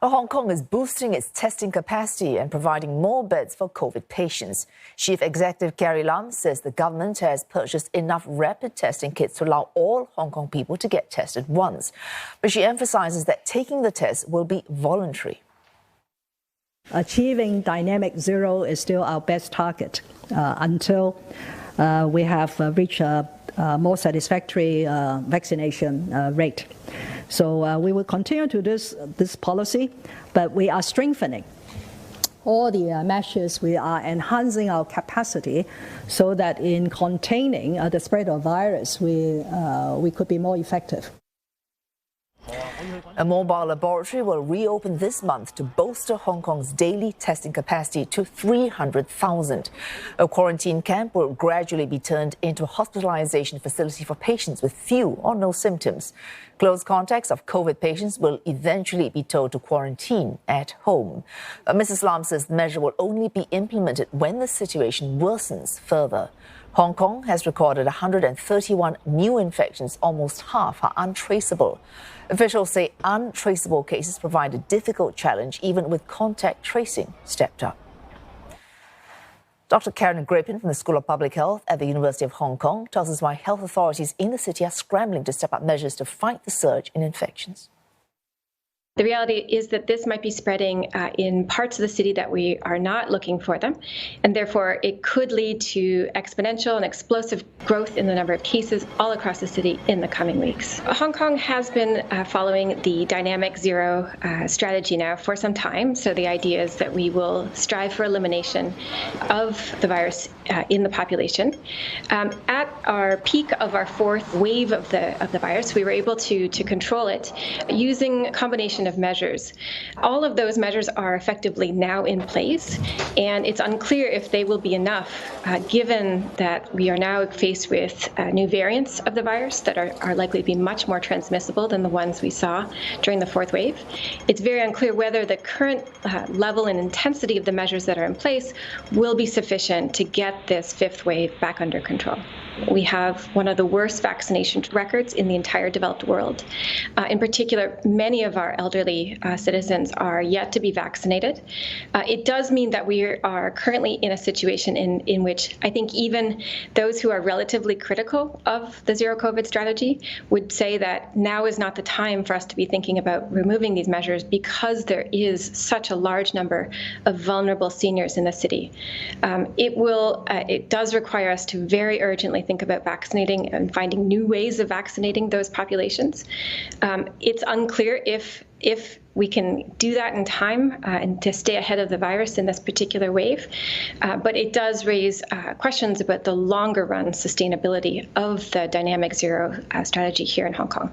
Hong Kong is boosting its testing capacity and providing more beds for COVID patients. Chief Executive Carrie Lam says the government has purchased enough rapid testing kits to allow all Hong Kong people to get tested once. But she emphasises that taking the test will be voluntary. Achieving dynamic zero is still our best target until we have reached a more satisfactory vaccination rate. So we will continue to do this policy, but we are strengthening all the measures. We are enhancing our capacity so that in containing the spread of virus, we could be more effective. A mobile laboratory will reopen this month to bolster Hong Kong's daily testing capacity to 300,000. A quarantine camp will gradually be turned into a hospitalization facility for patients with few or no symptoms. Close contacts of COVID patients will eventually be told to quarantine at home. Mrs. Lam says the measure will only be implemented when the situation worsens further. Hong Kong has recorded 131 new infections, almost half are untraceable. Officials say untraceable cases provide a difficult challenge even with contact tracing stepped up. Dr. Karen Griffin from the School of Public Health at the University of Hong Kong tells us why health authorities in the city are scrambling to step up measures to fight the surge in infections. The reality is that this might be spreading in parts of the city that we are not looking for them, and therefore it could lead to exponential and explosive growth in the number of cases all across the city in the coming weeks. Hong Kong has been following the dynamic zero strategy now for some time, so the idea is that we will strive for elimination of the virus in the population. At our peak of our fourth wave of the virus, we were able to control it using a combination of measures. All of those measures are effectively now in place, and it's unclear if they will be enough given that we are now faced with new variants of the virus that are likely to be much more transmissible than the ones we saw during the fourth wave. It's very unclear whether the current level and intensity of the measures that are in place will be sufficient to get this fifth wave back under control. We have one of the worst vaccination records in the entire developed world. In particular, many of our elderly citizens are yet to be vaccinated. It does mean that we are currently in a situation in which I think even those who are relatively critical of the zero COVID strategy would say that now is not the time for us to be thinking about removing these measures because there is such a large number of vulnerable seniors in the city. It does require us to very urgently think about vaccinating and finding new ways of vaccinating those populations. It's unclear if we can do that in time and to stay ahead of the virus in this particular wave, but it does raise questions about the longer run sustainability of the dynamic zero strategy here in Hong Kong.